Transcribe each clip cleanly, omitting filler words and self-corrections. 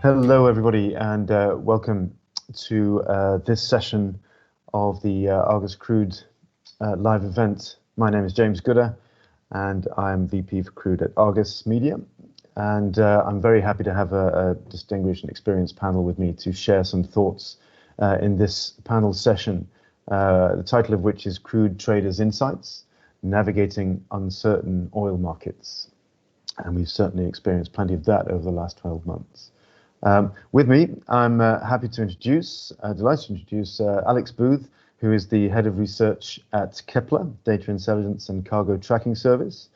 Hello, everybody, and welcome to this session of the Argus Crude live event. My name is James Gooder, and I'm VP for Crude at Argus Media. And I'm very happy to have a distinguished and experienced panel with me to share some thoughts in this panel session, the title of which is Crude Traders Insights, Navigating Uncertain Oil Markets. And we've certainly experienced plenty of that over the last 12 months. With me, I'm delighted to introduce Alex Booth, who is the Head of Research at Kepler, Data Intelligence and Cargo Tracking Service.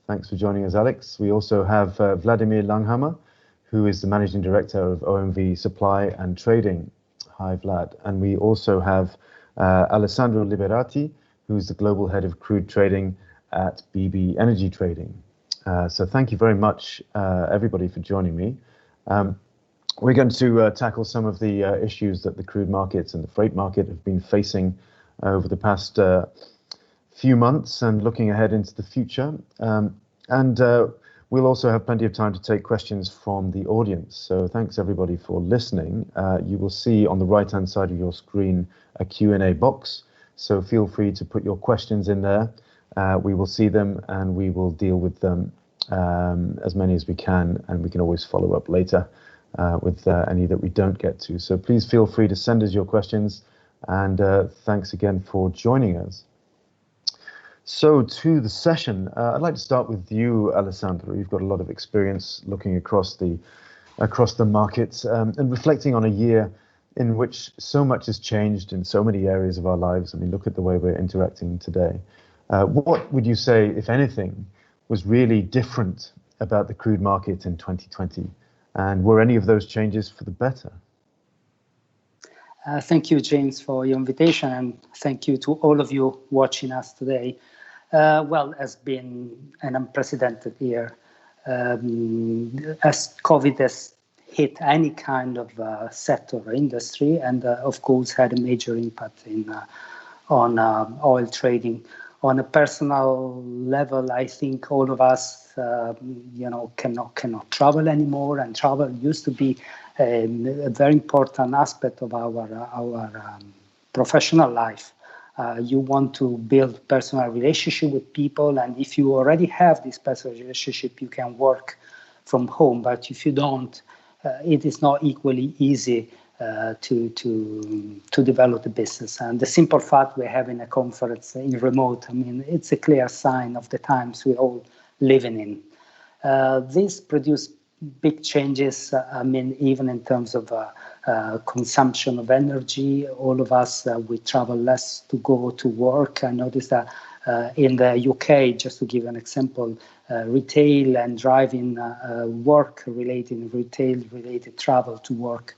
Thanks for joining us, Alex. We also have Vladimir Langhammer, who is the Managing Director of OMV Supply and Trading. Hi, Vlad. And we also have Alessandro Liberati, who is the Global Head of Crude Trading at BB Energy Trading. So thank you very much, everybody, for joining me. We're going to tackle some of the issues that the crude markets and the freight market have been facing over the past few months and looking ahead into the future. We'll also have plenty of time to take questions from the audience. So thanks everybody for listening. You will see on the right-hand side of your screen a Q&A box. So feel free to put your questions in there. We will see them and we will deal with them as many as we can, and we can always follow up later with any that we don't get to. So please feel free to send us your questions, and thanks again for joining us. So to the session, I'd like to start with you, Alessandro. You've got a lot of experience looking across the markets and reflecting on a year in which so much has changed in so many areas of our lives. I mean, look at the way we're interacting today. What would you say, if anything, was really different about the crude market in 2020? And were any of those changes for the better? Thank you, James, for your invitation, and thank you to all of you watching us today. Well, it's been an unprecedented year. As COVID has hit any kind of sector or industry, and of course had a major impact on oil trading. On a personal level, I think all of us, cannot travel anymore, and travel used to be a very important aspect of our professional life. You want to build personal relationship with people, and if you already have this personal relationship, you can work from home. But if you don't, it is not equally easy to develop the business. And the simple fact we're having a conference in remote, I mean, it's a clear sign of the times we're all living in. This produced big changes, even in terms of consumption of energy. All of us, we travel less to go to work. I noticed that in the UK, just to give an example, retail and driving retail-related travel to work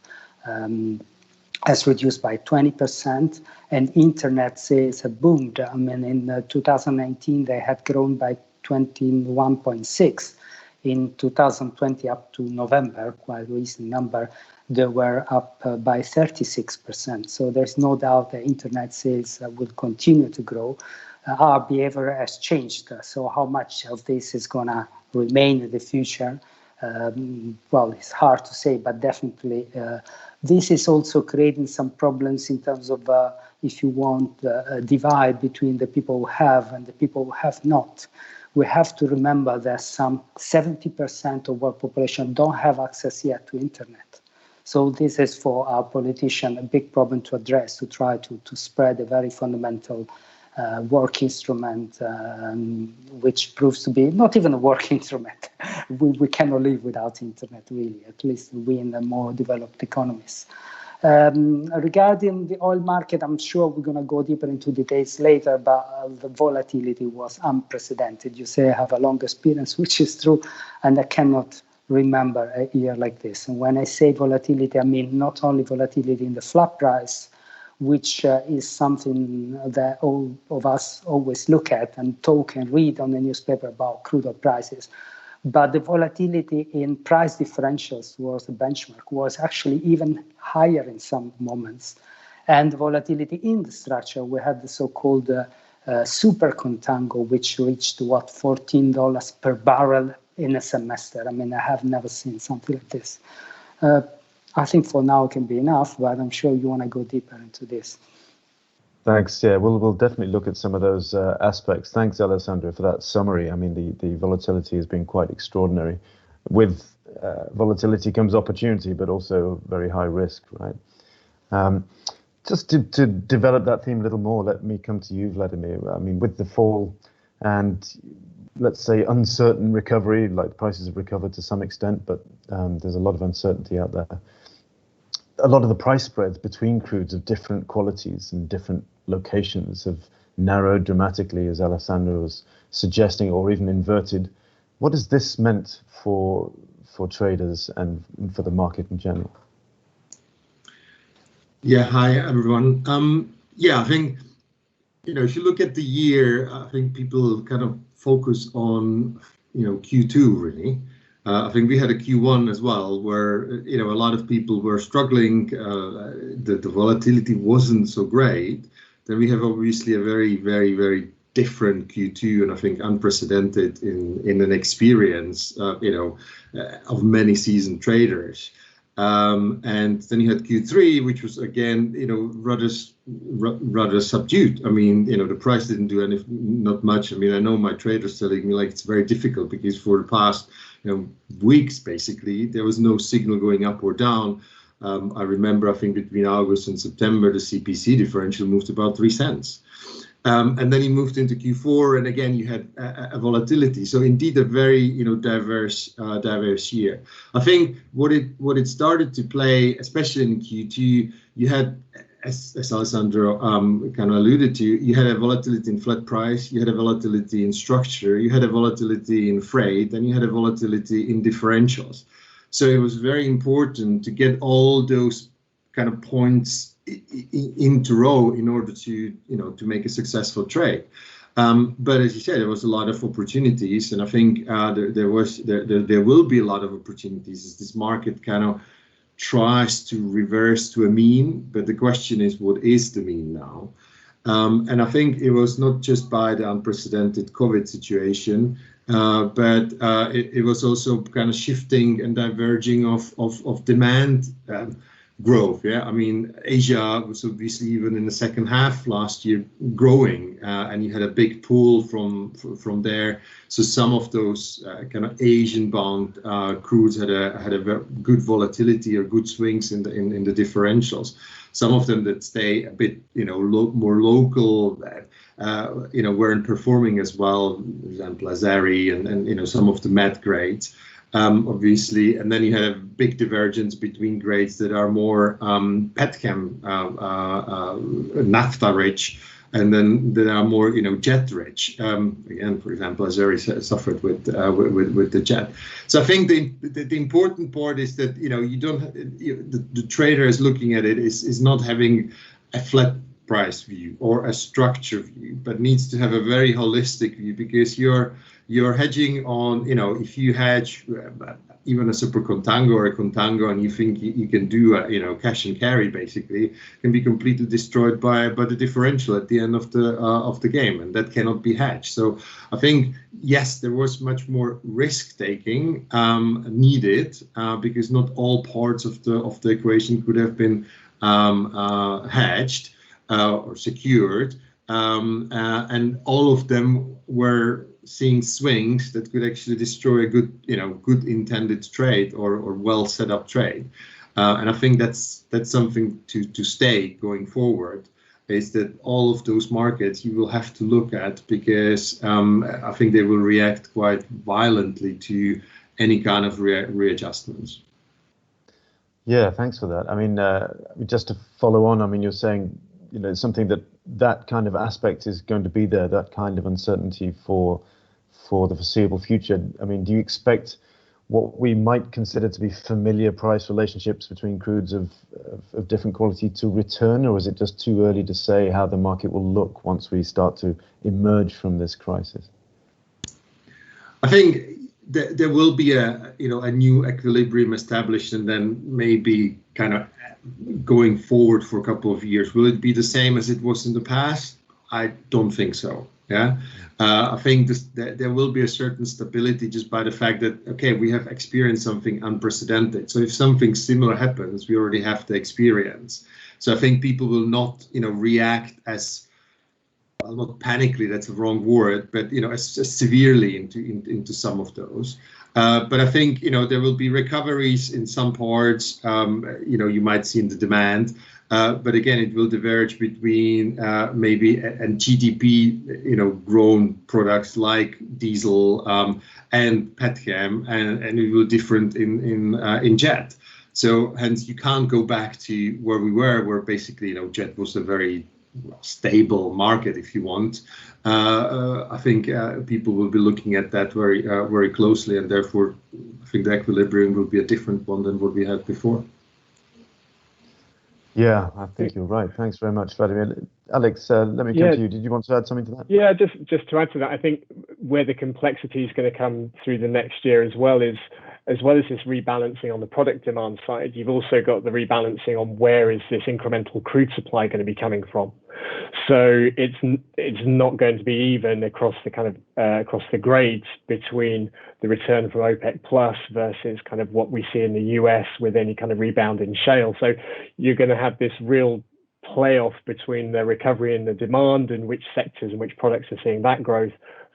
has reduced by 20%, and internet sales have boomed. I mean, in 2019, they had grown by 21.6. In 2020, up to November, quite a recent number, they were up by 36%. So there's no doubt that internet sales will continue to grow. Our behavior has changed. So how much of this is going to remain in the future? Well, it's hard to say, but definitely this is also creating some problems in terms of, if you want, a divide between the people who have and the people who have not. We have to remember that some 70% of our population don't have access yet to internet. So this is for our politician a big problem to address, to try to spread a very fundamental work instrument, which proves to be not even a work instrument. We cannot live without internet, really, at least we in the more developed economies. Regarding the oil market, I'm sure we're going to go deeper into details later, but the volatility was unprecedented. You say I have a long experience, which is true, and I cannot remember a year like this. And when I say volatility, I mean not only volatility in the flat price, which is something that all of us always look at and talk and read on the newspaper about crude oil prices, but the volatility in price differentials towards the benchmark was actually even higher in some moments. And the volatility in the structure, we had the so-called super contango, which reached, $14 per barrel in a semester. I mean, I have never seen something like this. I think for now it can be enough, but I'm sure you want to go deeper into this. Thanks. Yeah, we'll definitely look at some of those aspects. Thanks, Alessandro, for that summary. I mean, the volatility has been quite extraordinary. With volatility comes opportunity, but also very high risk, right? Just to develop that theme a little more, let me come to you, Vladimir. I mean, with the fall and, let's say, uncertain recovery, like prices have recovered to some extent, but there's a lot of uncertainty out there. A lot of the price spreads between crudes of different qualities and different locations have narrowed dramatically, as Alessandro was suggesting, or even inverted. What has this meant for traders and for the market in general? Yeah, hi everyone. I think, if you look at the year, I think people kind of focus on, Q2 really. I think we had a Q1 as well, where a lot of people were struggling. The volatility wasn't so great. Then we have obviously a very, very, very different Q2, and I think unprecedented in an experience, of many seasoned traders. And then you had Q3, which was again, rather subdued. I mean, the price didn't do not much. I mean, I know my traders telling me like it's very difficult because for the past weeks, basically, there was no signal going up or down. I remember, I think between August and September, the CPC differential moved about 3 cents. And then you moved into Q4, and again you had a volatility. So indeed, a very diverse year. I think what it started to play, especially in Q2, you had, as Alessandro kind of alluded to, you had a volatility in flat price, you had a volatility in structure, you had a volatility in freight, and you had a volatility in differentials. So it was very important to get all those kind of points into row in order to make a successful trade. But as you said, there was a lot of opportunities, and I think there will be a lot of opportunities as this market kind of tries to reverse to a mean. But the question is, what is the mean now? And I think it was not just by the unprecedented COVID situation, but it was also kind of shifting and diverging of demand growth. Yeah, I mean, Asia was obviously even in the second half last year growing, and you had a big pull from there. So some of those kind of Asian bound crudes had a very good volatility or good swings in the differentials. Some of them that stay a bit more local, weren't performing as well. For example, Azeri and some of the med grades. Obviously, and then you had a big divergence between grades that are more petchem, naphtha rich, and then that are more jet rich. Again, for example, Azeri suffered with the jet. So I think the important part is that you don't the trader is looking at it is not having a flat price view or a structure view, but needs to have a very holistic view, because you're hedging on, if you hedge even a super contango or a contango and you think you can do cash and carry, basically can be completely destroyed by the differential at the end of the game, and that cannot be hedged. So I think, yes, there was much more risk taking needed, because not all parts of the equation could have been hedged or secured, and all of them were seeing swings that could actually destroy a good intended trade or well set up trade. And I think that's something to stay going forward, is that all of those markets you will have to look at, because I think they will react quite violently to any kind of readjustments. Yeah, thanks for that. I mean, just to follow on, I mean, you're saying, something that kind of aspect is going to be there, that kind of uncertainty for the foreseeable future. I mean, do you expect what we might consider to be familiar price relationships between crudes of different quality to return, or is it just too early to say how the market will look once we start to emerge from this crisis? I think there will be a new equilibrium established, and then maybe kind of going forward for a couple of years. Will it be the same as it was in the past? I don't think so. Yeah, I think there will be a certain stability just by the fact that, okay, we have experienced something unprecedented. So if something similar happens, we already have the experience. So I think people will not, react as, well, not panically, that's the wrong word, but as severely into some of those. But I think there will be recoveries in some parts. You might see in the demand, but again, it will diverge between maybe and GDP grown products like diesel and petchem, and it will different in jet. So hence you can't go back to where we were, where basically jet was a very stable market, if you want. I think people will be looking at that very closely, and therefore I think the equilibrium will be a different one than what we had before. Yeah, I think you're right. Thanks very much, Vladimir. Alex, let me come to you. Did you want to add something to that? Yeah, just to add to that, I think where the complexity is going to come through the next year as well as this rebalancing on the product demand side, you've also got the rebalancing on where is this incremental crude supply going to be coming from. So it's not going to be even across the kind of across the grades between the return from OPEC plus versus kind of what we see in the US with any kind of rebound in shale. So you're going to have this real playoff between the recovery in the demand and which sectors and which products are seeing that growth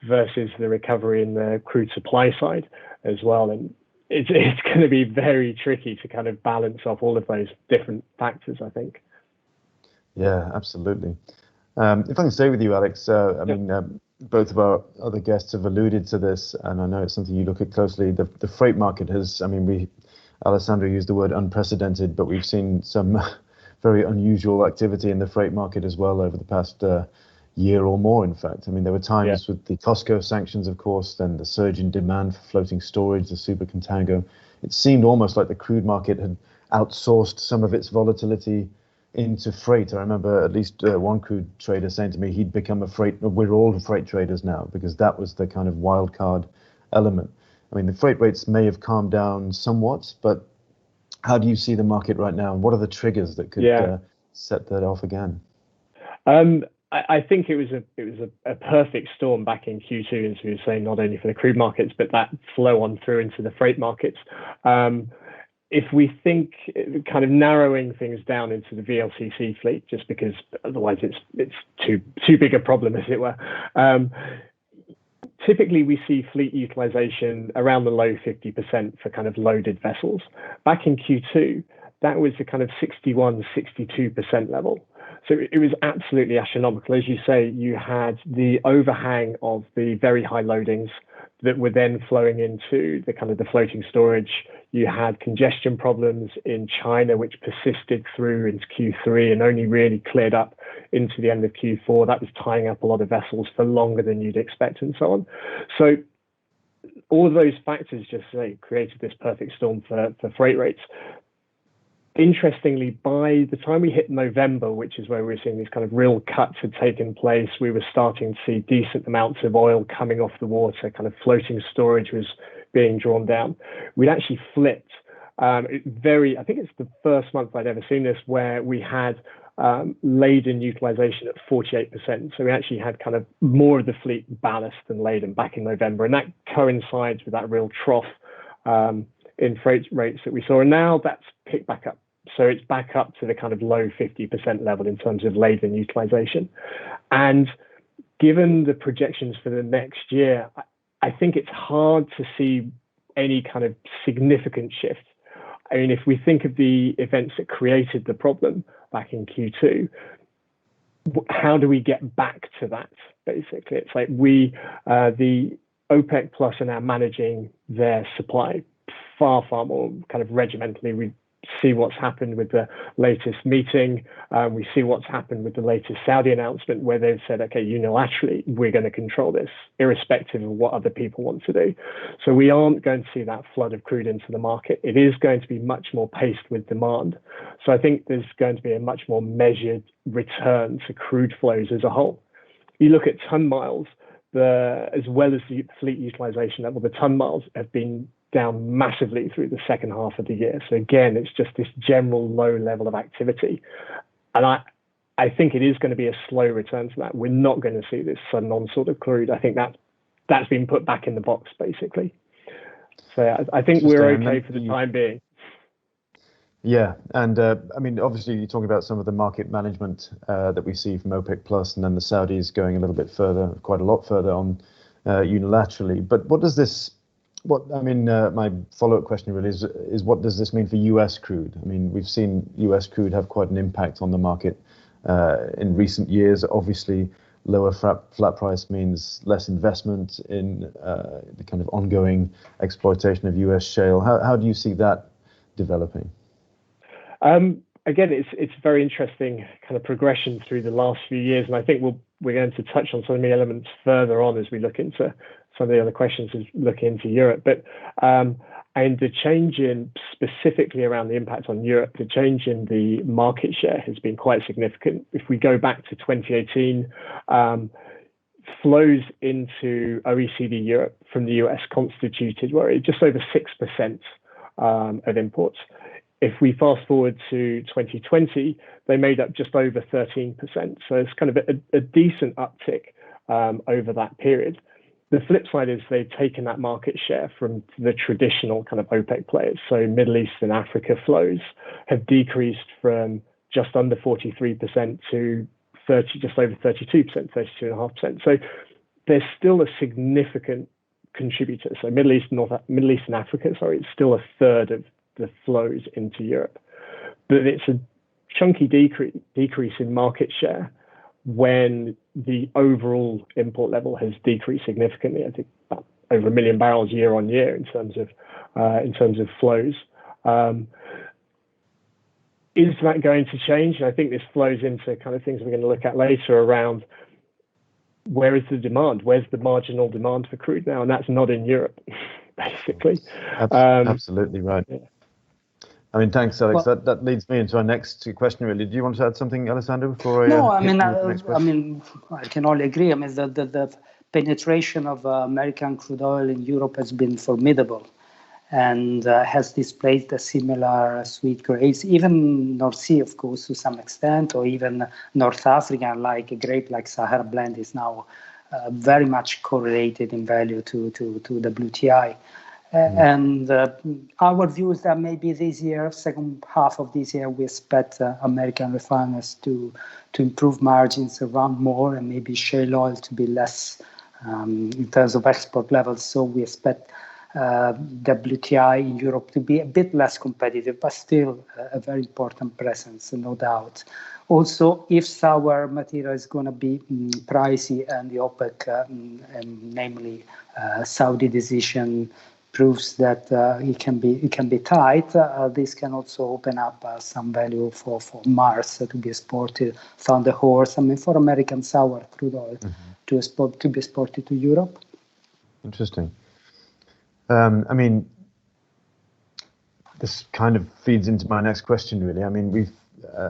versus the recovery in the crude supply side as well. And it's going to be very tricky to kind of balance off all of those different factors, I think. Yeah, absolutely. If I can stay with you, Alex, I mean, both of our other guests have alluded to this, and I know it's something you look at closely. The freight market has, I mean, Alessandro used the word unprecedented, but we've seen some very unusual activity in the freight market as well over the past year or more, in fact. I mean, there were times with the COSCO sanctions, of course, then the surge in demand for floating storage, the super contango. It seemed almost like the crude market had outsourced some of its volatility into freight. I remember at least one crude trader saying to me he'd become we're all freight traders now, because that was the kind of wild card element. I mean, the freight rates may have calmed down somewhat, but how do you see the market right now, and what are the triggers that could set that off again? I think it was a perfect storm back in Q2, as we were saying, not only for the crude markets, but that flow on through into the freight markets. If we think kind of narrowing things down into the VLCC fleet, just because otherwise it's too big a problem, as it were. Typically, we see fleet utilization around the low 50% for kind of loaded vessels. Back in Q2, that was the kind of 61, 62% level. So it was absolutely astronomical. As you say, you had the overhang of the very high loadings that were then flowing into the kind of the floating storage. You had congestion problems in China, which persisted through into Q3 and only really cleared up into the end of Q4. That was tying up a lot of vessels for longer than you'd expect and so on. So all of those factors just created this perfect storm for freight rates. Interestingly, by the time we hit November, which is where we were seeing these kind of real cuts had taken place, we were starting to see decent amounts of oil coming off the water, kind of floating storage was being drawn down. We'd actually flipped. I think it's the first month I'd ever seen this, where we had laden utilization at 48%. So we actually had kind of more of the fleet ballast than laden back in November. And that coincides with that real trough in freight rates that we saw. And now that's picked back up. So it's back up to the kind of low 50% level in terms of laden utilization. And given the projections for the next year, I think it's hard to see any kind of significant shift. I mean, if we think of the events that created the problem back in Q2, how do we get back to that, basically? It's like the OPEC Plus are now managing their supply far more kind of regimentally. We see what's happened with the latest meeting. We see what's happened with the latest Saudi announcement, where they've said, okay, unilaterally, we're going to control this, irrespective of what other people want to do. So we aren't going to see that flood of crude into the market. It is going to be much more paced with demand. So I think there's going to be a much more measured return to crude flows as a whole. You look at ton miles, as well as the fleet utilization level, the ton miles have been down massively through the second half of the year. So again, it's just this general low level of activity. And I think it is going to be a slow return to that. We're not going to see this sudden onslaught of crude. I think that's been put back in the box, basically. So I think we're okay for the time being. Yeah, and I mean, obviously, you're talking about some of the market management that we see from OPEC Plus, and then the Saudis going a little bit further, quite a lot further on unilaterally. But what does this? My follow-up question really is what does this mean for U.S. crude? I mean, we've seen U.S. crude have quite an impact on the market in recent years. Obviously, lower flat price means less investment in the kind of ongoing exploitation of U.S. shale. How do you see that developing? Again, it's very interesting kind of progression through the last few years, and I think we're going to touch on some of the elements further on as we look into some of the other questions as look into Europe. But and the change in specifically around the impact on Europe, the change in the market share has been quite significant. If we go back to 2018, flows into OECD Europe from the US constituted were just over 6% of imports. If we fast forward to 2020, they made up just over 13%. So it's kind of a decent uptick over that period. The flip side is they've taken that market share from the traditional kind of OPEC players. So Middle East and Africa flows have decreased from just under 43% to just over 32%, 32.5%. So there's still a significant contributor. So Middle East and Africa, it's still a third of the flows into Europe. But it's a chunky decrease in market share when the overall import level has decreased significantly. I think about over 1 million barrels year on year in terms of flows. Is that going to change? And I think this flows into kind of things we're going to look at later around where is the demand? Where's the marginal demand for crude now? And that's not in Europe, basically. Absolutely right. Yeah. I mean, thanks, Alex. Well, that leads me into our next question, really. Do you want to add something, Alessandro, before I can only agree. I mean, the penetration of American crude oil in Europe has been formidable and has displaced a similar sweet grades, even North Sea, of course, to some extent, or even North Africa, like a grape like Sahara blend is now very much correlated in value to WTI. And our view is that maybe this year, second half of this year, we expect American refiners to improve margins around more and maybe shale oil to be less in terms of export levels. So we expect WTI in Europe to be a bit less competitive, but still a very important presence, no doubt. Also, if sour material is going to be pricey and the OPEC, and namely Saudi decision, proves that it can be tight, this can also open up some value for Mars to be exported, Thunder Horse, for American sour crude oil to be exported to Europe. Interesting. This kind of feeds into my next question, really. I mean, we've,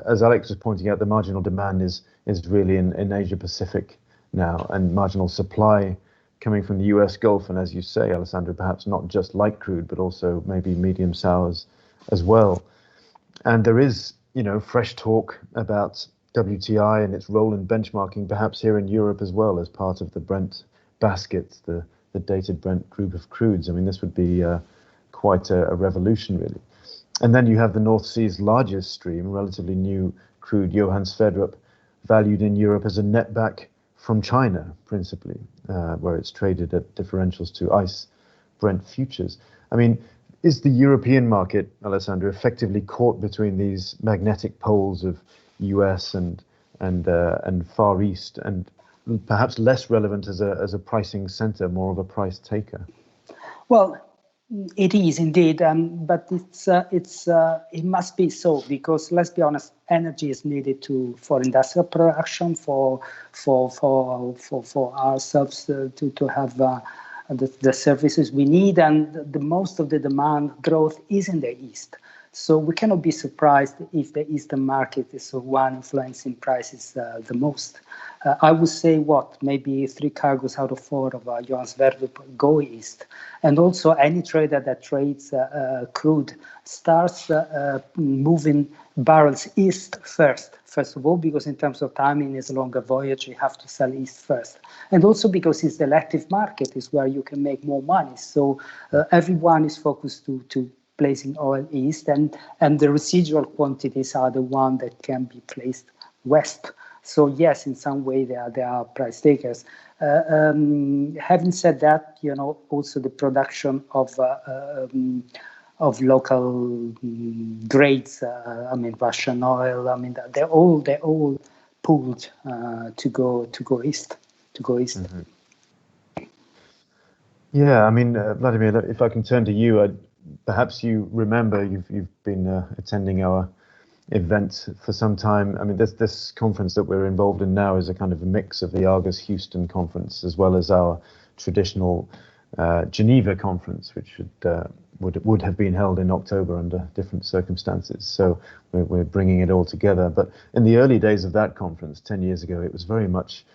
as Alex was pointing out, the marginal demand is really in Asia Pacific now, and marginal supply coming from the US Gulf, and as you say, Alessandro, perhaps not just light crude, but also maybe medium sours as well. And there is, fresh talk about WTI and its role in benchmarking, perhaps here in Europe as well, as part of the Brent basket, the dated Brent group of crudes. I mean, this would be quite a revolution, really. And then you have the North Sea's largest stream, relatively new crude, Johan Sverdrup, valued in Europe as a netback from China, principally, where it's traded at differentials to ICE Brent futures. I mean, is the European market, Alessandro, effectively caught between these magnetic poles of US and Far East, and perhaps less relevant as a pricing center, more of a price taker? Well, it is indeed, but it must be so, because let's be honest, energy is needed for industrial production, for ourselves to have the services we need, and the most of the demand growth is in the east. So we cannot be surprised if the Eastern market is the one influencing prices the most. I would say maybe 3 cargoes out of 4 of Johannesburg go east. And also any trader that trades crude starts moving barrels east first. First of all, because in terms of timing, it's a longer voyage, you have to sell east first. And also because it's the elective market, is where you can make more money. So everyone is focused to placing oil east, and the residual quantities are the one that can be placed west. So yes, in some way they are price takers. Having said that, also the production of local grades, Russian oil, they're all pulled to go east. Mm-hmm. Yeah, Vladimir, if I can turn to you, perhaps you remember you've been attending our event for some time. This conference that we're involved in now is a kind of a mix of the Argus Houston conference as well as our traditional Geneva conference, which would have been held in October under different circumstances. So we're bringing it all together. But in the early days of that conference, 10 years ago, it was very much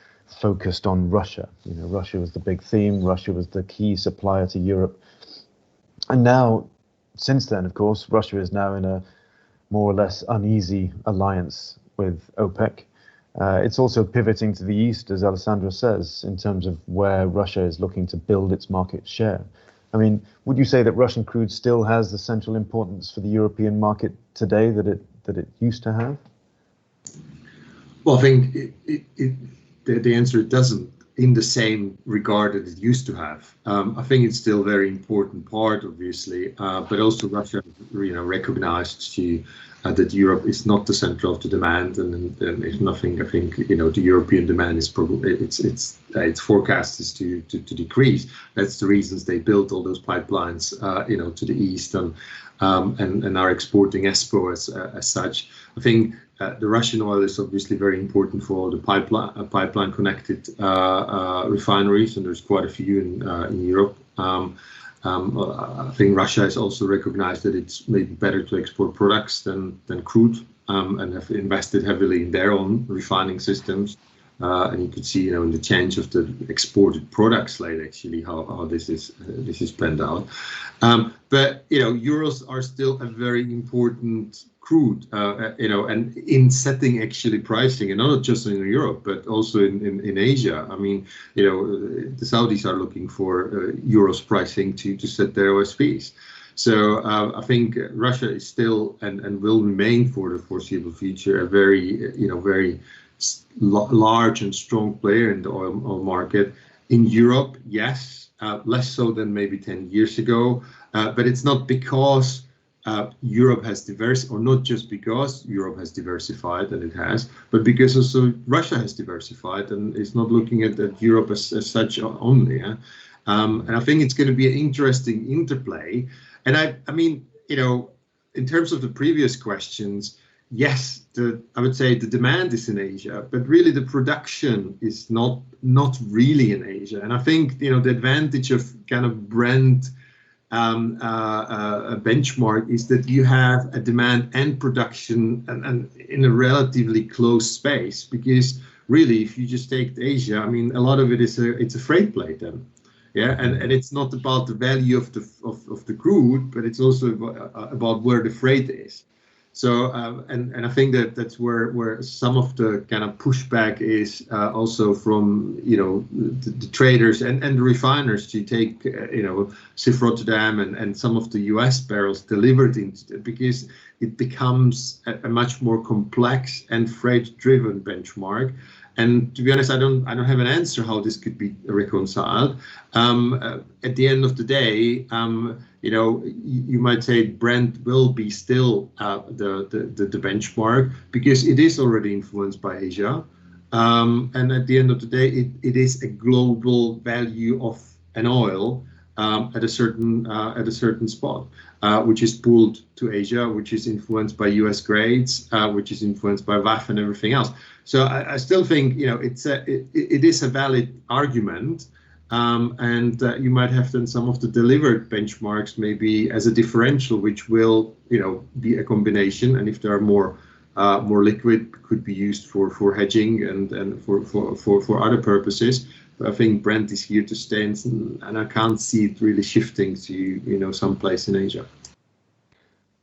focused on Russia. Russia was the big theme. Russia was the key supplier to Europe. And now, since then, of course, Russia is now in a more or less uneasy alliance with OPEC. It's also pivoting to the east, as Alessandro says, in terms of where Russia is looking to build its market share. Would you say that Russian crude still has the central importance for the European market today that it used to have? Well, I think the answer doesn't, in the same regard that it used to have. I think it's still a very important part, obviously, but also Russia, recognized that Europe is not the center of the demand, and if nothing, I think the European demand is probably its forecast is to decrease. That's the reasons they built all those pipelines, to the east and are exporting ESPO as such. I think the Russian oil is obviously very important for all the pipeline connected refineries, and there's quite a few in Europe. I think Russia has also recognized that it's maybe better to export products than crude, and have invested heavily in their own refining systems. And you could see, in the change of the exported product slate, actually, how this is planned out. But euros are still a very important crude, and in setting actually pricing, and not just in Europe, but also in Asia. The Saudis are looking for euros pricing to set their OSPs. So I think Russia is still and will remain for the foreseeable future a very large and strong player in the oil market. In Europe, yes, less so than maybe 10 years ago, but it's not because Europe has diversified, or not just because Europe has diversified, and it has, but because also Russia has diversified and is not looking at Europe as such only. And I think it's going to be an interesting interplay. And in terms of the previous questions, yes, I would say the demand is in Asia, but really the production is not really in Asia. And I think the advantage of kind of Brent a benchmark is that you have a demand and production and in a relatively close space, because really, if you just take Asia, a lot of it is it's a freight plate then. Yeah, and it's not about the value of the crude, but it's also about where the freight is. So and I think that's where some of the kind of pushback is also from the traders and the refiners to take CIF Rotterdam and some of the US barrels delivered into it, because it becomes a much more complex and freight driven benchmark. And to be honest, I don't have an answer how this could be reconciled. At the end of the day, you might say Brent will be still the benchmark, because it is already influenced by Asia. And at the end of the day, it is a global value of an oil at a certain spot, which is pulled to Asia, which is influenced by US grades, which is influenced by WAF and everything else. So I still think it is a valid argument, and you might have then some of the delivered benchmarks maybe as a differential, which will be a combination, and if there are more liquid, could be used for hedging and for other purposes. But I think Brent is here to stay, and I can't see it really shifting to someplace in Asia.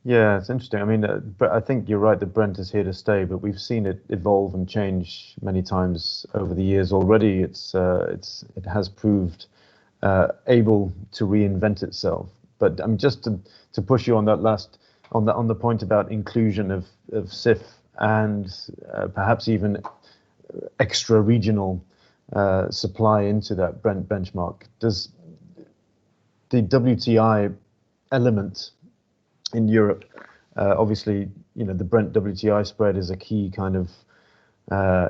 Yeah, it's interesting. I mean, but I think you're right that Brent is here to stay, but we've seen it evolve and change many times over the years already. It has proved able to reinvent itself. But just to push you on that on the point about inclusion of CIF and perhaps even extra regional supply into that Brent benchmark, does the WTI element in Europe, obviously, the Brent WTI spread is a key kind of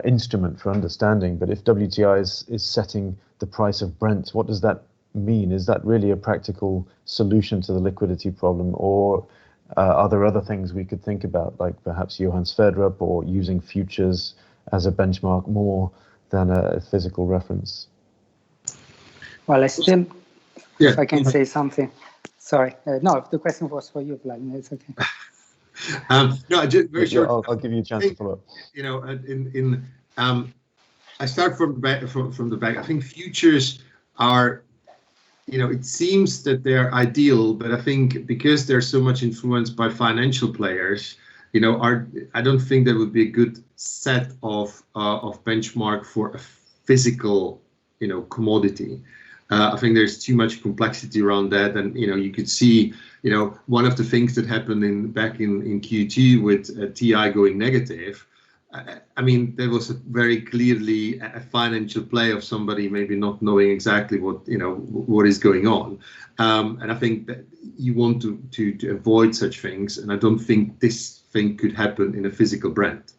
instrument for understanding. But if WTI is setting the price of Brent, what does that mean? Is that really a practical solution to the liquidity problem, or are there other things we could think about, like perhaps Johan Sverdrup, or using futures as a benchmark more than a physical reference? Well, if I can say something. Sorry. No, the question was for you, Vladimir. It's okay. No, just very short. I'll give you a chance to follow up. I start from the back. I think futures are, it seems that they're ideal, but I think because they're so much influenced by financial players, I don't think that would be a good set of benchmark for a physical, commodity. I think there's too much complexity around that, and you could see, one of the things that happened back in Q2 with TI going negative. I mean, there was very clearly a financial play of somebody maybe not knowing exactly what is going on, and I think that you want to avoid such things, and I don't think this thing could happen in a physical Brent.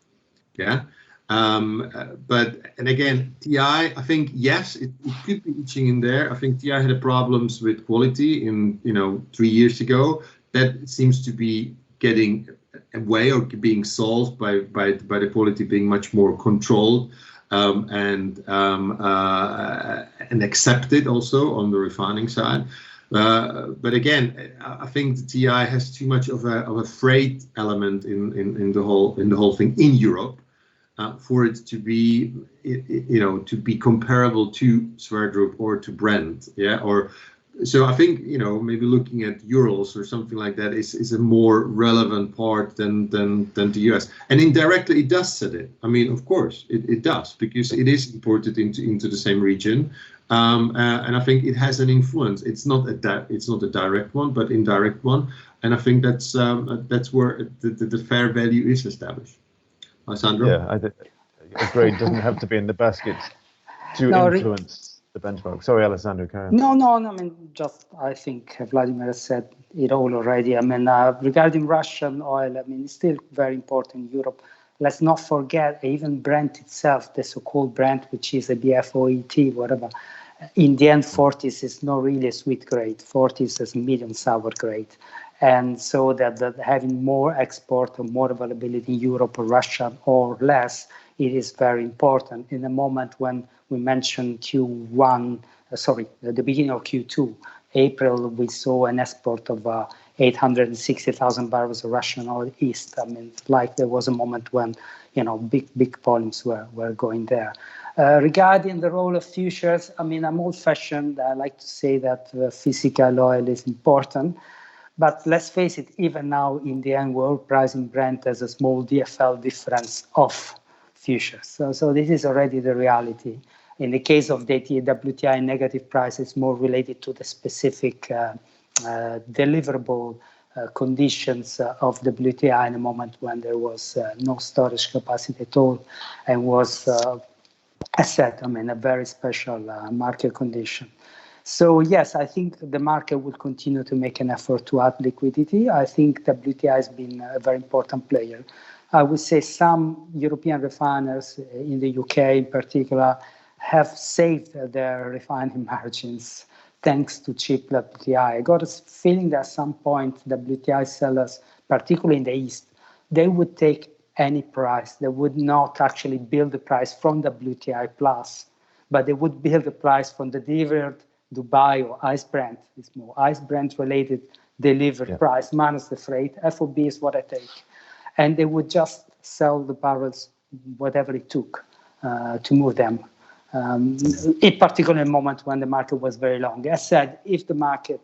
Yeah. And again, TI, I think, yes, it could be itching in there. I think TI had problems with quality 3 years ago. That seems to be getting away or being solved by the quality being much more controlled and accepted also on the refining side. But again, I think the TI has too much of a freight element in the whole thing in Europe. For it to be, to be comparable to Sverdrup or to Brent, yeah, or so I think maybe looking at Urals or something like that is a more relevant part than the US, and indirectly it does set it. I mean, of course it does, because it is imported into the same region, and I think it has an influence. It's not a direct one, but indirect one, and I think that's where the fair value is established. Sandro? Yeah, I agree. It doesn't have to be in the basket to influence the benchmark. Sorry, Alessandro, carry on. No. I mean, I think Vladimir said it all already. I mean, regarding Russian oil, I mean, it's still very important in Europe. Let's not forget, even Brent itself, the so-called Brent, which is a BFOET, whatever. In the end, 40s is not really a sweet grade. 40s is medium sour grade. And so that having more export or more availability in Europe or Russia or less, it is very important. In the moment when we mentioned the beginning of Q2, April, we saw an export of 860,000 barrels of Russian oil east. I mean, like there was a moment when, big volumes were going there. Regarding the role of futures, I mean, I'm old-fashioned. I like to say that physical oil is important. But let's face it, even now in the end, we're pricing Brent as a small DFL difference of futures. So this is already the reality. In the case of the WTI negative price, it's more related to the specific deliverable conditions of WTI in a moment when there was no storage capacity at all, and was, a very special market condition. So yes, I think the market will continue to make an effort to add liquidity. I think WTI has been a very important player. I would say some European refiners in the UK in particular have saved their refining margins thanks to cheap WTI. I got a feeling that at some point WTI sellers, particularly in the East, they would take any price. They would not actually build the price from WTI plus. but they would build a price from the delivered Dubai or ICE Brent. It's more ICE Brent related delivered price minus the freight. FOB is what I take. And they would just sell the barrels, whatever it took to move them. In particular moment when the market was very long. As said, if the market,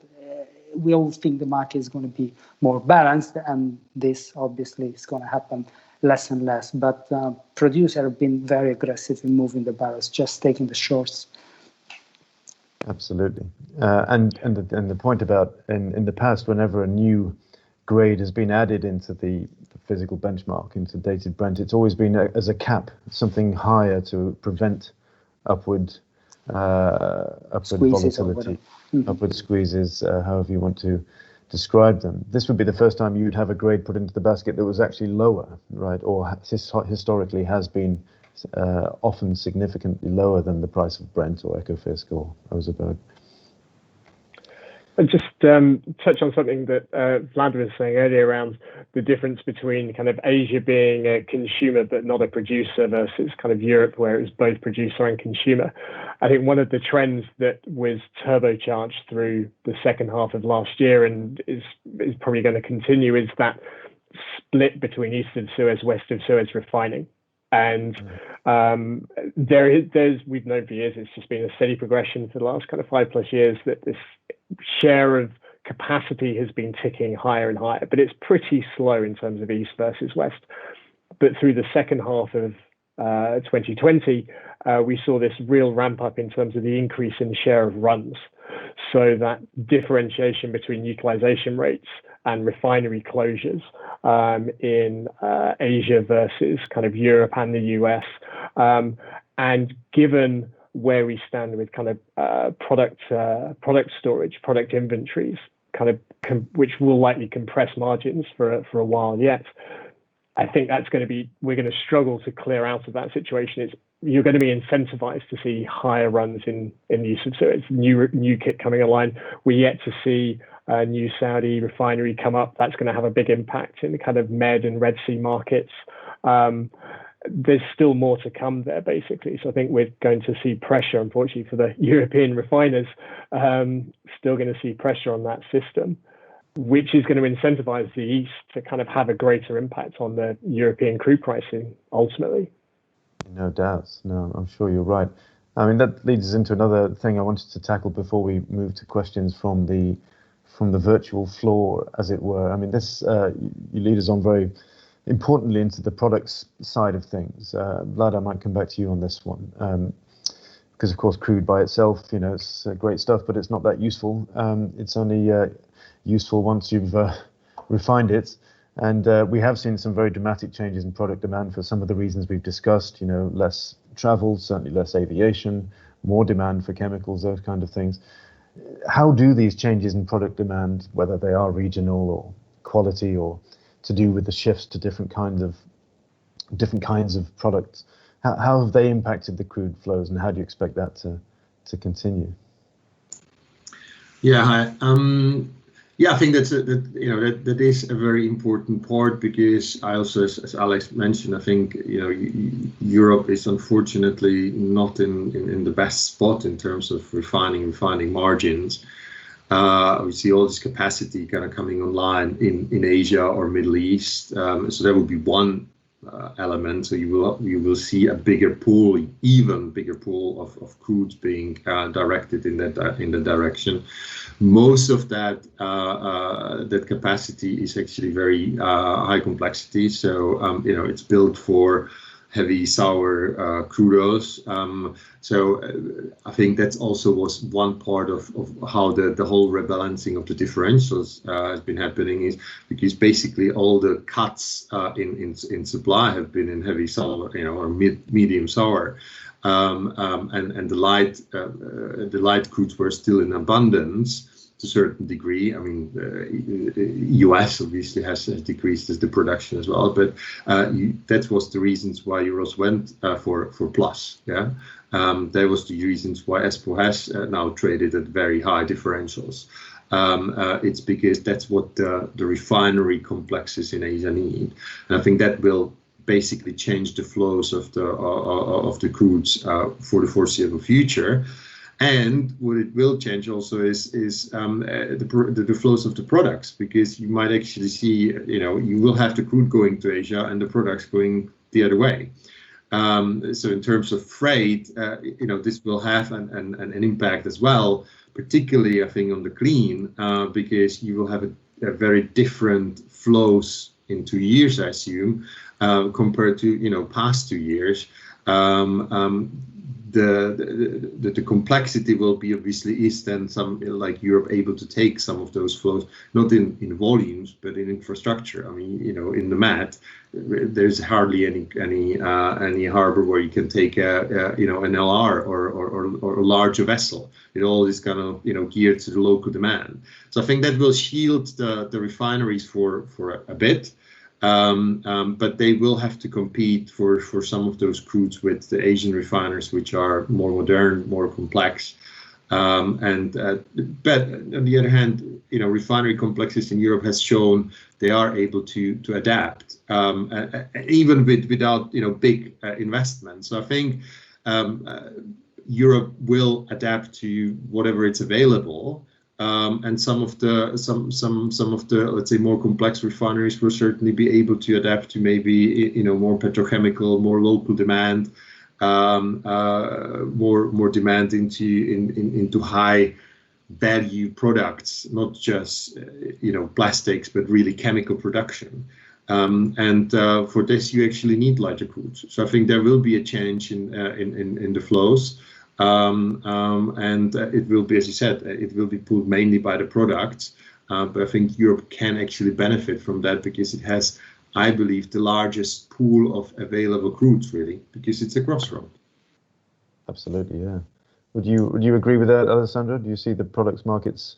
we all think the market is going to be more balanced, and this obviously is going to happen less and less. But producers have been very aggressive in moving the barrels, just taking the shorts. Absolutely. And the point about in the past, whenever a new grade has been added into the physical benchmark, into dated Brent, it's always been as a cap, something higher to prevent upward volatility, upward squeezes, however you want to describe them. This would be the first time you'd have a grade put into the basket that was actually lower, right? Or historically has been often significantly lower than the price of Brent or Ekofisk or Oseberg. And just touch on something that Vlad was saying earlier around the difference between kind of Asia being a consumer but not a producer versus kind of Europe, where it was both producer and consumer. I think one of the trends that was turbocharged through the second half of last year and is probably going to continue is that split between east of Suez, west of Suez refining. And we've known for years, it's just been a steady progression for the last kind of 5+ years that this share of capacity has been ticking higher and higher, but it's pretty slow in terms of east versus west. But through the second half of 2020, we saw this real ramp up in terms of the increase in the share of runs. So that differentiation between utilization rates and refinery closures in Asia versus kind of Europe and the US. And given where we stand with kind of product storage, product inventories, kind of which will likely compress margins for a while yet, I think that's going to be, we're going to struggle to clear out of that situation. You're going to be incentivized to see higher runs in the use of Suez, new kit coming online. We're yet to see a new Saudi refinery come up. That's going to have a big impact in the kind of Med and Red Sea markets. There's still more to come there, basically. So I think we're going to see pressure, unfortunately, for the European refiners, still going to see pressure on that system, which is going to incentivize the East to kind of have a greater impact on the European crude pricing, ultimately. No doubt. No, I'm sure you're right. I mean, that leads us into another thing I wanted to tackle before we move to questions from the virtual floor, as it were. I mean, this you lead us on very importantly into the products side of things. Vlad, I might come back to you on this one, because of course crude by itself, it's great stuff, but it's not that useful. It's only useful once you've refined it. And we have seen some very dramatic changes in product demand for some of the reasons we've discussed, less travel, certainly less aviation, more demand for chemicals, those kind of things. How do these changes in product demand, whether they are regional or quality or to do with the shifts to different kinds of products, how have they impacted the crude flows, and how do you expect that to continue? Yeah, I think that is a very important part, because I also, as Alex mentioned, I think Europe is unfortunately not in the best spot in terms of refining margins. We see all this capacity kind of coming online in Asia or Middle East, so that would be one element. So you will see a bigger pool, even bigger pool of crudes being directed in that direction. Most of that capacity is actually very high complexity. So it's built for heavy sour crude oils. So I think that also was one part of how the whole rebalancing of the differentials has been happening, is because basically all the cuts in supply have been in heavy sour, or medium sour, and the light crudes were still in abundance to a certain degree. I mean, US obviously has decreased as the production as well, but that was the reasons why Euros went for plus. Yeah, that was the reasons why ESPO has now traded at very high differentials. It's because that's what the refinery complexes in Asia need, and I think that will basically change the flows of the crudes for the foreseeable future. And what it will change also is the flows of the products, because you might actually see, you will have the crude going to Asia and the products going the other way. So in terms of freight, this will have an impact as well, particularly I think on the clean, because you will have a very different flows in 2 years, I assume, compared to past 2 years. The complexity will be obviously is then some like Europe able to take some of those flows, not in volumes, but in infrastructure. I mean, in the Med, there's hardly any harbor where you can take an LR or a larger vessel. It all is kind of geared to the local demand. So I think that will shield the refineries for a bit. But they will have to compete for some of those crudes with the Asian refiners, which are more modern, more complex. But on the other hand, refinery complexes in Europe has shown they are able to adapt, even without big investments. So I think Europe will adapt to whatever it's available. And some of the let's say more complex refineries will certainly be able to adapt to maybe more petrochemical, more local demand, more demand into high value products, not just plastics, but really chemical production. And for this, you actually need lighter crudes. So I think there will be a change in the flows. And it will be, as you said, it will be pulled mainly by the products. But I think Europe can actually benefit from that because it has, I believe, the largest pool of available crudes, really, because it's a crossroad. Absolutely, yeah. Would you agree with that, Alessandro? Do you see the products markets?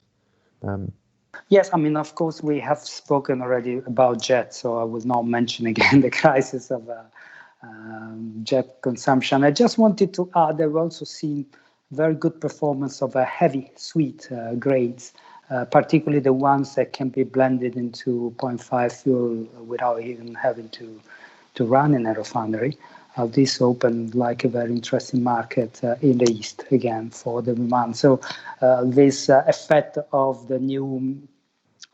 Yes, I mean, of course, we have spoken already about jet, so I will not mention again the crisis of jet consumption. I just wanted to add that we've also seen very good performance of heavy sweet grades, particularly the ones that can be blended into 0.5 fuel without even having to run in a refinery. This opened like a very interesting market in the East again for the demand. So this effect of the new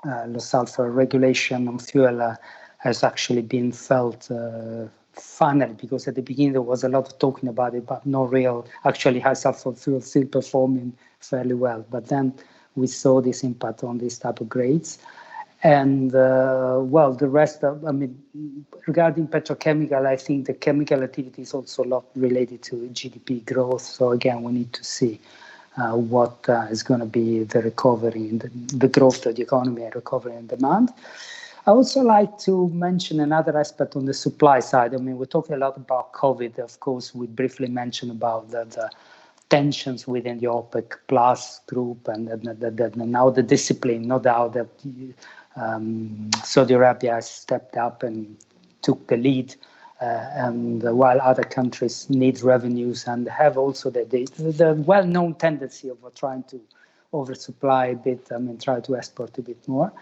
low sulfur regulation on fuel has actually been felt finally, because at the beginning there was a lot of talking about it, but no real, actually high sulfur fuel still performing fairly well. But then we saw this impact on these type of grades. And the rest regarding petrochemical, I think the chemical activity is also a lot related to GDP growth. So again, we need to see what is going to be the recovery in the growth of the economy and recovery in demand. I also like to mention another aspect on the supply side. I mean, we're talking a lot about COVID. Of course, we briefly mentioned about the tensions within the OPEC Plus group and now the discipline, no doubt that Saudi Arabia has stepped up and took the lead. And while other countries need revenues and have also the well-known tendency of trying to oversupply a bit, try to export a bit more.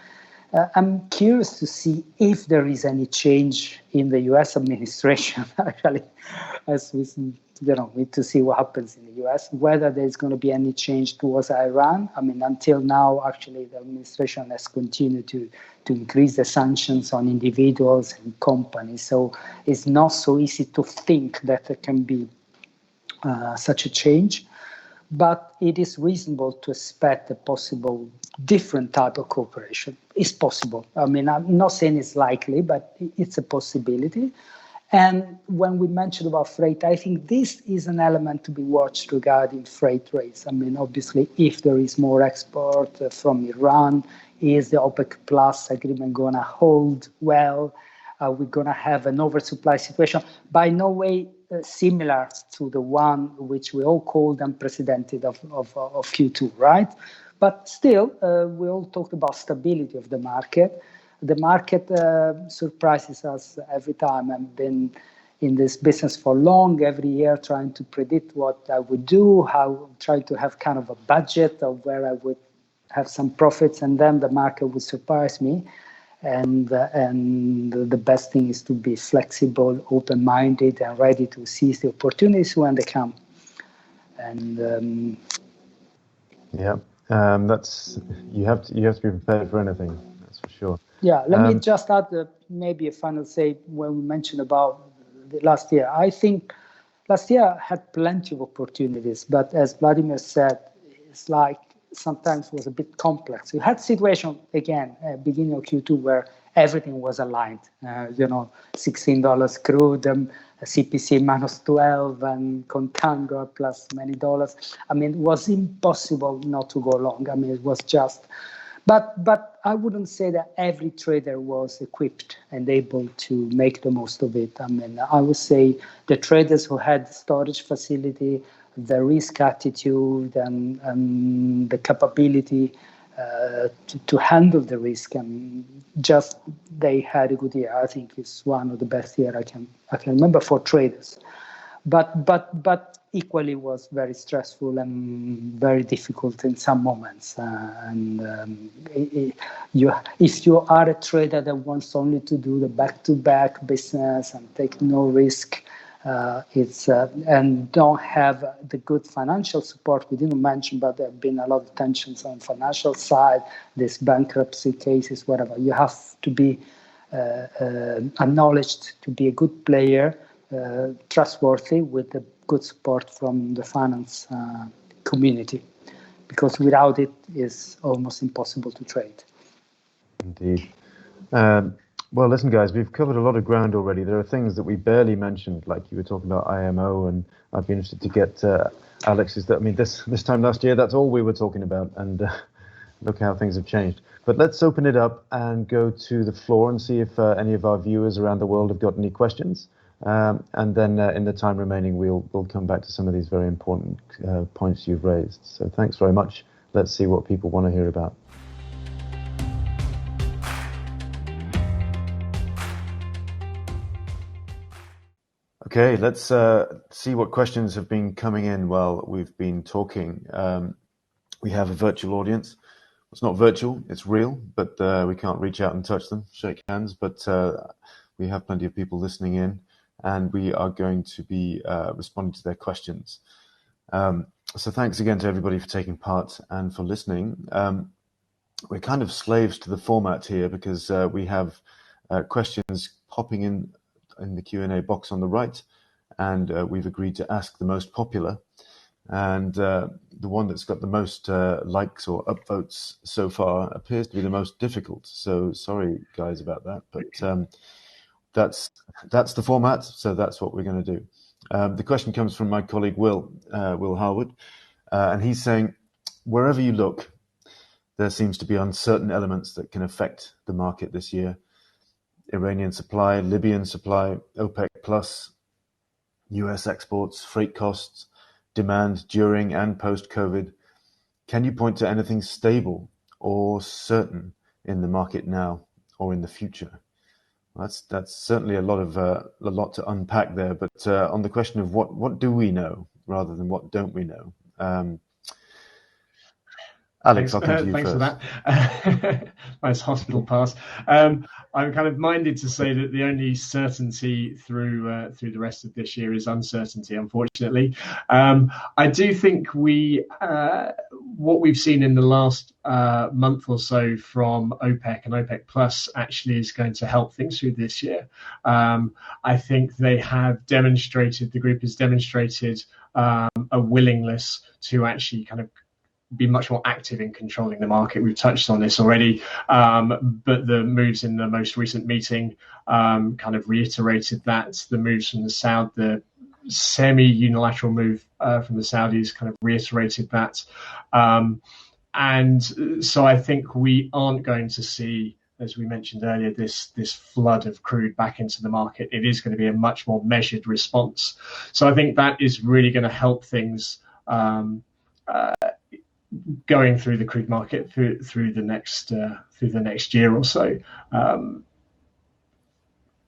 I'm curious to see if there is any change in the U.S. administration, actually, as we need to see what happens in the U.S., whether there's going to be any change towards Iran. I mean, until now, actually, the administration has continued to increase the sanctions on individuals and companies. So it's not so easy to think that there can be such a change. But it is reasonable to expect a possible different type of cooperation. It's possible. I mean, I'm not saying it's likely, but it's a possibility. And when we mentioned about freight, I think this is an element to be watched regarding freight rates. I mean, obviously, if there is more export from Iran, is the OPEC Plus agreement going to hold well? Are we going to have an oversupply situation? By no way similar to the one which we all called unprecedented of Q2, right? But still, we all talked about stability of the market. The market surprises us every time. I've been in this business for long, every year, trying to predict what I would do, trying to have kind of a budget of where I would have some profits, and then the market would surprise me. and the best thing is to be flexible, open-minded, and ready to seize the opportunities when they come. And that's you have to be prepared for anything. That's for sure. Yeah, let me just add maybe a final say when we mentioned about the last year. I think last year had plenty of opportunities, but as Vladimir said, it's like sometimes was a bit complex. We had situation again at beginning of Q2 where everything was aligned. $16 crude, CPC minus 12, and contango plus many dollars. I mean, it was impossible not to go long. I mean, it was just. But I wouldn't say that every trader was equipped and able to make the most of it. I mean, I would say the traders who had storage facility, the risk attitude, and the capability to handle the risk, and just they had a good year. I think it's one of the best year I can remember for traders. But equally was very stressful and very difficult in some moments. If you are a trader that wants only to do the back-to-back business and take no risk, and don't have the good financial support, we didn't mention, but there have been a lot of tensions on financial side, this bankruptcy cases, whatever. You have to be acknowledged to be a good player, trustworthy, with the good support from the finance community, because without it, it's almost impossible to trade. Indeed. Well, listen, guys, we've covered a lot of ground already. There are things that we barely mentioned, like you were talking about IMO, and I'd be interested to get Alex's. I mean, this time last year, that's all we were talking about, and look how things have changed. But let's open it up and go to the floor and see if any of our viewers around the world have got any questions. And then in the time remaining, we'll come back to some of these very important points you've raised. So thanks very much. Let's see what people want to hear about. Okay, let's see what questions have been coming in while we've been talking. We have a virtual audience. It's not virtual, it's real, but we can't reach out and touch them, shake hands, but we have plenty of people listening in, and we are going to be responding to their questions. So thanks again to everybody for taking part and for listening. We're kind of slaves to the format here because we have questions popping in the Q&A box on the right, and we've agreed to ask the most popular. And the one that's got the most likes or upvotes so far appears to be the most difficult. So sorry, guys, about that, but that's the format, so that's what we're going to do. The question comes from my colleague Will Harwood, and he's saying, wherever you look, there seems to be uncertain elements that can affect the market this year. Iranian supply, Libyan supply, OPEC plus, US exports, freight costs, demand during and post-COVID. Can you point to anything stable or certain in the market now or in the future? That's certainly a lot to unpack there. But on the question of what do we know rather than what don't we know, Alex, I'll come to you thanks first. For that. Nice hospital pass. I'm kind of minded to say that the only certainty through the rest of this year is uncertainty, unfortunately. I do think what we've seen in the last month or so from OPEC and OPEC Plus actually is going to help things through this year. I think they have demonstrated, the group has demonstrated a willingness to actually kind of be much more active in controlling the market. We've touched on this already, but the moves in the most recent meeting kind of reiterated that. The moves from the semi-unilateral move from the Saudis kind of reiterated that. And so I think we aren't going to see, as we mentioned earlier, this flood of crude back into the market. It is going to be a much more measured response. So I think that is really going to help things going through the crude market through the next year or so.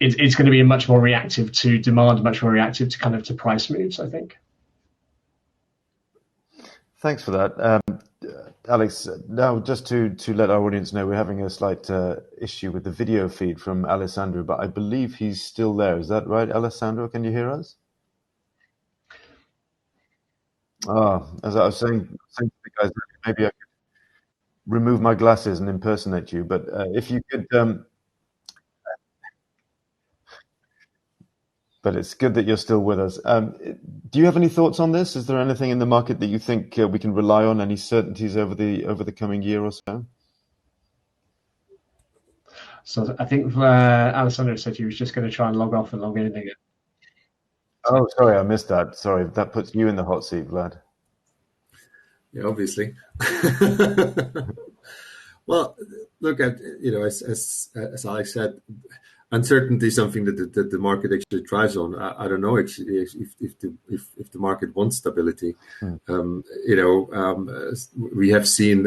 It's going to be much more reactive to demand, much more reactive to kind of to price moves, I think. Thanks for that. Alex, now just to let our audience know, we're having a slight issue with the video feed from Alessandro, but I believe he's still there. Is that right, Alessandro? Can you hear us? As I was saying to the guys, maybe I could remove my glasses and impersonate you, but if you could, but it's good that you're still with us. Do you have any thoughts on this? Is there anything in the market that you think we can rely on? Any certainties over the coming year or so? So I think Alessandro said he was just going to try and log off and log in again. Oh, sorry, I missed that. Sorry, that puts you in the hot seat, Vlad. Yeah, obviously. Well, look at, as Alex said, uncertainty is something that the market actually thrives on. I don't know actually if the market wants stability. We have seen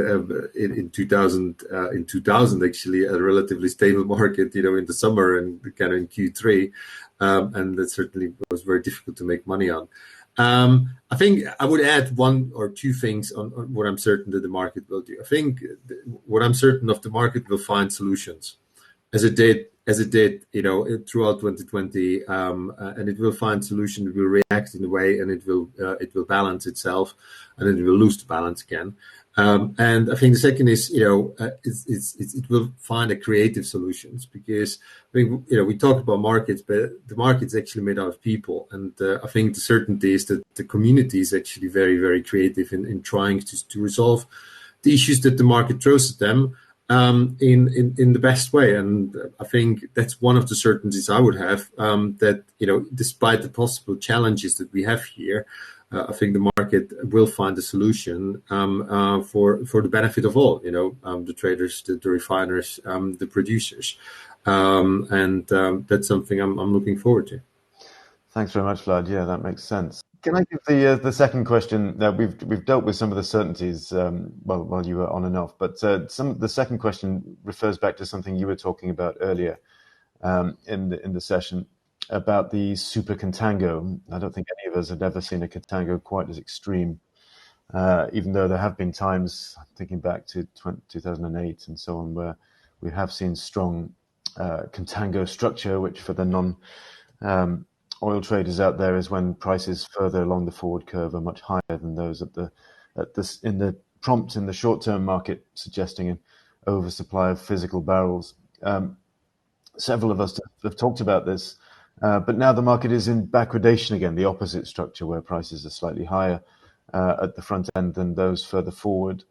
in 2000 actually a relatively stable market, in the summer and kind of in Q3, and that certainly was very difficult to make money on. I think I would add one or two things on what I'm certain that the market will do. I think what I'm certain of, the market will find solutions, as it did, throughout 2020, and it will find solutions. It will react in a way, and it will balance itself, and then it will lose the balance again. And I think the second is, it will find a creative solutions, because I think, we talk about markets, but the market's actually made out of people. And I think the certainty is that the community is actually very, very creative in trying to resolve the issues that the market throws at them in the best way. And I think that's one of the certainties I would have, that, despite the possible challenges that we have here, I think the market will find a solution for the benefit of all, the traders, the refiners, the producers. And that's something I'm looking forward to. Thanks very much, Vlad. Yeah, that makes sense. Can I give the second question? We've dealt with some of the certainties while you were on and off, but the second question refers back to something you were talking about earlier in the session about the super contango. I don't think any of us had ever seen a contango quite as extreme, even though there have been times, thinking back to 2008 and so on, where we have seen strong contango structure, which for the non-oil traders out there is when prices further along the forward curve are much higher than those in the prompt in the short-term market, suggesting an oversupply of physical barrels. Several of us have talked about this. But now the market is in backwardation again, the opposite structure, where prices are slightly higher at the front end than those further forward.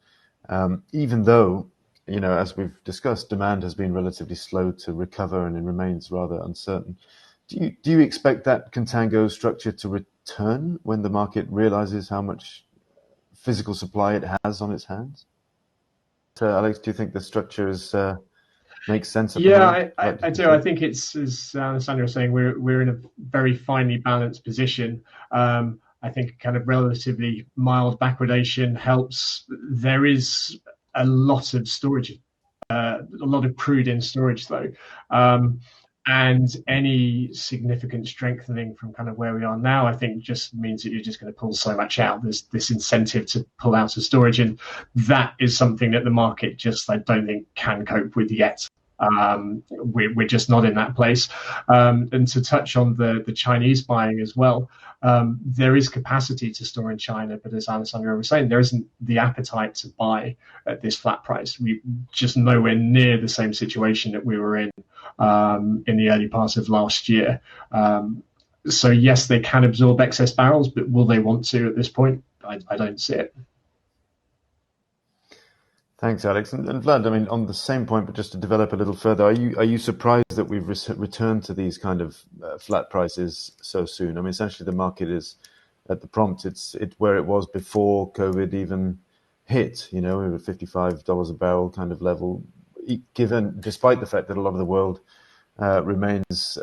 Even though, as we've discussed, demand has been relatively slow to recover and it remains rather uncertain. Do you expect that contango structure to return when the market realizes how much physical supply it has on its hands? Alex, do you think the structure makes sense? Yeah, I do. I think it's, as Alessandro was saying, we're in a very finely balanced position. I think kind of relatively mild backwardation helps. There is a lot of storage, a lot of crude in storage though. And any significant strengthening from kind of where we are now, I think just means that you're just going to pull so much out. There's this incentive to pull out of storage, and that is something that the market just, I don't think, can cope with yet. We're just not in that place. And to touch on the Chinese buying as well, there is capacity to store in China, but as Alessandro was saying, there isn't the appetite to buy at this flat price. We just nowhere near the same situation that we were in the early part of last year. So yes, they can absorb excess barrels, but will they want to at this point? I don't see it. Thanks, Alex. And Vlad, I mean, on the same point, but just to develop a little further, are you surprised that we've returned to these kind of flat prices so soon? I mean, essentially, the market is at the prompt. It's where it was before COVID even hit. We were at $55 a barrel kind of level, despite the fact that a lot of the world remains,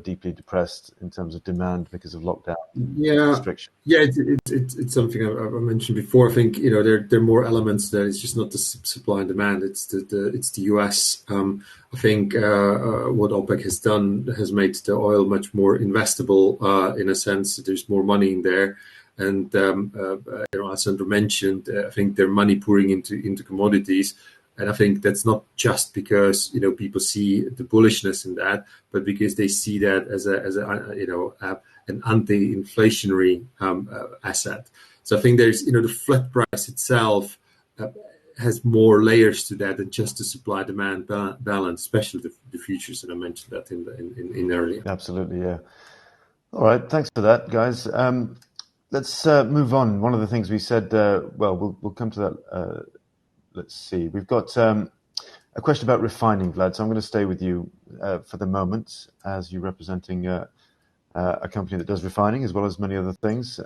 deeply depressed in terms of demand because of lockdown restrictions. Yeah, it's something I mentioned before. I think there are more elements there. It's just not the supply and demand. It's the US. I think what OPEC has done has made the oil much more investable in a sense. There's more money in there. And as Sandro mentioned, I think their money pouring into commodities. And I think that's not just because people see the bullishness in that, but because they see that as an anti-inflationary asset. So I think there's the flat price itself has more layers to that than just the supply-demand balance, especially the futures that I mentioned that in earlier. Absolutely, yeah. All right, thanks for that, guys. Let's move on. One of the things we said, we'll come to that. Let's see. We've got a question about refining, Vlad. So I'm going to stay with you for the moment, as you're representing a company that does refining as well as many other things.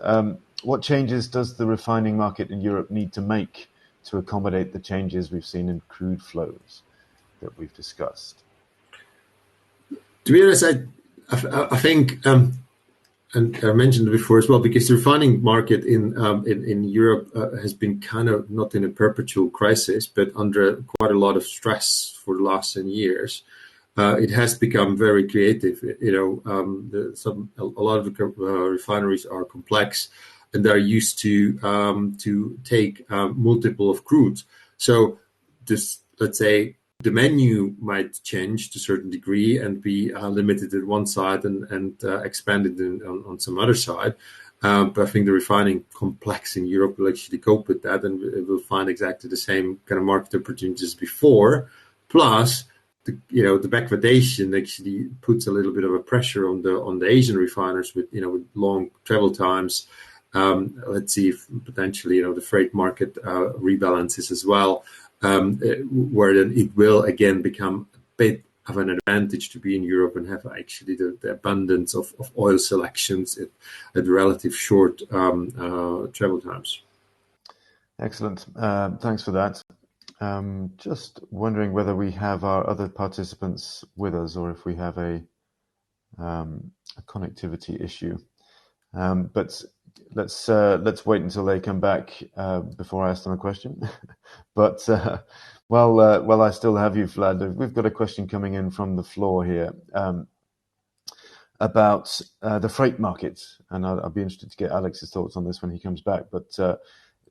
What changes does the refining market in Europe need to make to accommodate the changes we've seen in crude flows that we've discussed? To be honest, I think, and I mentioned it before as well, because the refining market in Europe has been kind of not in a perpetual crisis, but under quite a lot of stress for the last 10 years. It has become very creative. A lot of the refineries are complex, and they're used to take multiple of crudes. So this, let's say, the menu might change to a certain degree and be limited at one side and expanded on some other side. But I think the refining complex in Europe will actually cope with that, and it will find exactly the same kind of market opportunities as before. Plus, the backwardation actually puts a little bit of a pressure on the Asian refiners with long travel times. Let's see if potentially the freight market rebalances as well. Where then it will again become a bit of an advantage to be in Europe and have actually the abundance of oil selections at relative short travel times. Excellent. Thanks for that. Just wondering whether we have our other participants with us or if we have a connectivity issue. But let's wait until they come back before I ask them a question. But while I still have you, Vlad, we've got a question coming in from the floor here about the freight market, and I'll be interested to get Alex's thoughts on this when he comes back. But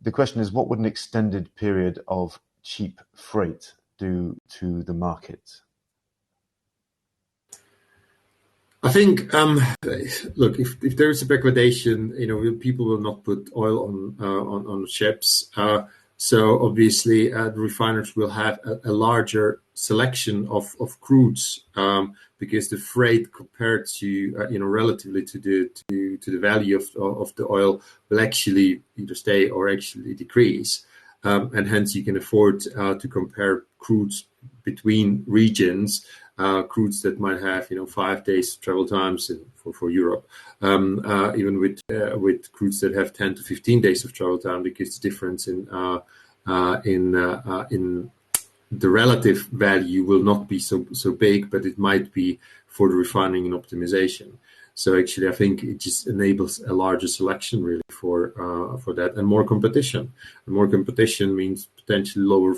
the question is, what would an extended period of cheap freight do to the market? I think, look, if there is a backwardation, people will not put oil on ships. So obviously, the refiners will have a larger selection of crudes because the freight compared to relatively to the value of the oil will actually either stay or actually decrease, and hence you can afford to compare crudes between regions. Crudes that might have 5 days travel times for Europe, even with crudes that have 10 to 15 days of travel time, because the difference in the relative value will not be so big, but it might be for the refining and optimization. So actually, I think it just enables a larger selection really for that, and more competition. And more competition means potentially lower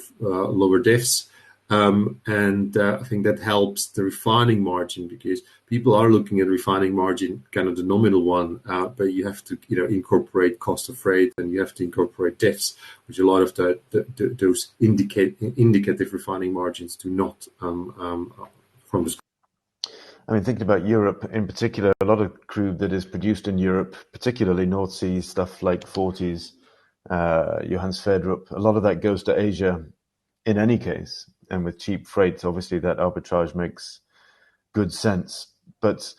diffs. And I think that helps the refining margin, because people are looking at refining margin, kind of the nominal one, but you have to incorporate cost of freight, and you have to incorporate diffs, which a lot of those indicative refining margins do not from the. I mean, thinking about Europe in particular, a lot of crude that is produced in Europe, particularly North Sea stuff like Forties, Johan Sverdrup, a lot of that goes to Asia in any case. And with cheap freight, obviously that arbitrage makes good sense. But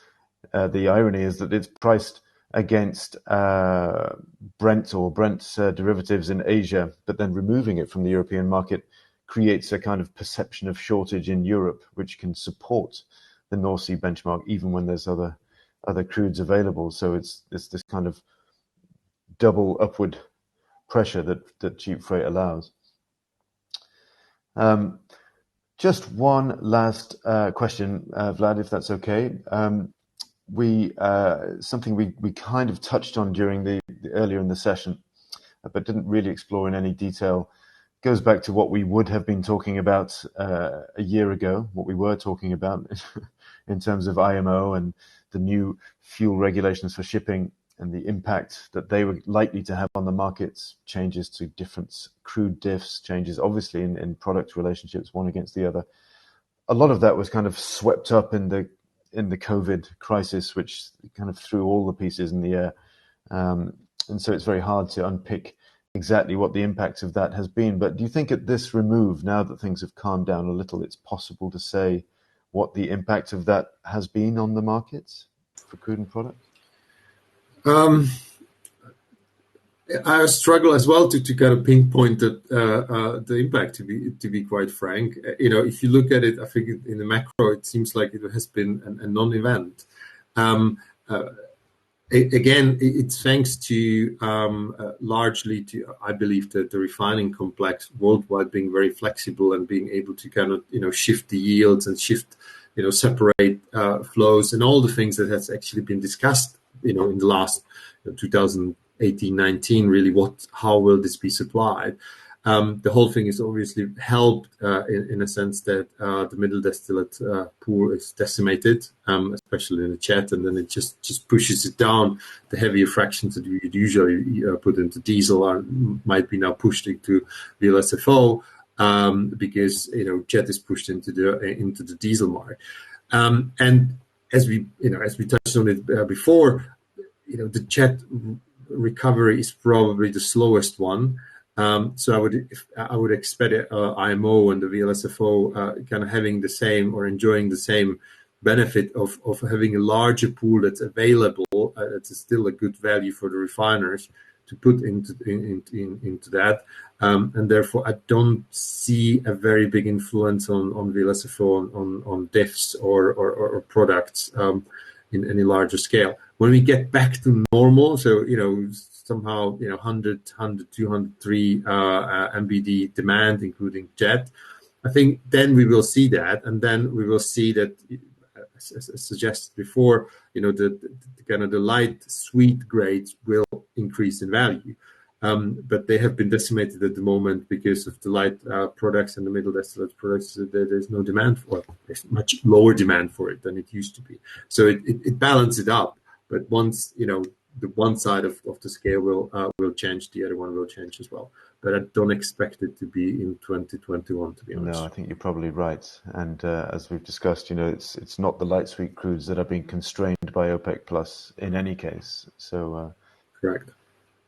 the irony is that it's priced against Brent or Brent derivatives in Asia, but then removing it from the European market creates a kind of perception of shortage in Europe, which can support the North Sea benchmark, even when there's other crudes available. So it's this kind of double upward pressure that cheap freight allows. Just one last question, Vlad, if that's okay. Something we kind of touched on during the earlier in the session, but didn't really explore in any detail, goes back to what we would have been talking about a year ago, what we were talking about in terms of IMO and the new fuel regulations for shipping. the impact that they were likely to have on the markets, changes to different crude diffs, changes obviously in product relationships one against the other. A lot of that was kind of swept up in the COVID crisis, which kind of threw all the pieces in the air. And so it's very hard to unpick exactly what the impact of that has been. But do you think at this remove, now that things have calmed down a little, it's possible to say what the impact of that has been on the markets for crude and products? I struggle as well to kind of pinpoint the impact. To be quite frank, if you look at it, I think in the macro, it seems like it has been a non-event. Again, it's thanks to largely to, I believe, the refining complex worldwide being very flexible and being able to kind of shift the yields and shift separate flows and all the things that has actually been discussed in the last 2018-19. Really, how will this be supplied? The whole thing is obviously helped in a sense that the middle distillate pool is decimated, especially in the jet, and then it just pushes it down. The heavier fractions that we usually put into diesel might be now pushed into VLSFO because jet is pushed into the diesel market. And as we touched on it before, the jet recovery is probably the slowest one. So I would expect IMO and the VLSFO kind of having the same or enjoying the same benefit of having a larger pool that's available. It's still a good value for the refiners to put into that, and therefore I don't see a very big influence on VLSFO on diffs or products in any larger scale. When we get back to normal, so somehow 100, 203 MBD demand, including jet, I think then we will see that, and then we will see that, as suggested before, the kind of the light sweet grades will increase in value, but they have been decimated at the moment because of the light products and the middle distillate products. There's no demand for, there's much lower demand for it than it used to be. So it balances it up, but once the one side of the scale will change, the other one will change as well. But I don't expect it to be in 2021, to be honest. No, I think you're probably right. And as we've discussed, it's not the light sweet crudes that are being constrained by OPEC Plus in any case. So correct.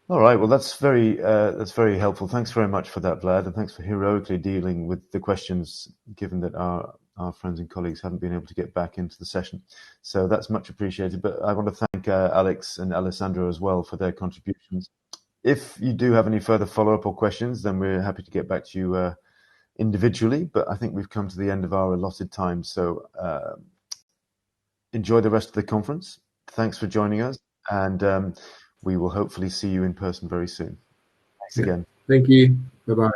All right. Well, that's very helpful. Thanks very much for that, Vlad, and thanks for heroically dealing with the questions, given that our friends and colleagues haven't been able to get back into the session. So that's much appreciated. But I want to thank Alex and Alessandro as well for their contributions. If you do have any further follow-up or questions, then we're happy to get back to you individually. But I think we've come to the end of our allotted time. So enjoy the rest of the conference. Thanks for joining us. And we will hopefully see you in person very soon. Thanks again. Thank you. Bye-bye.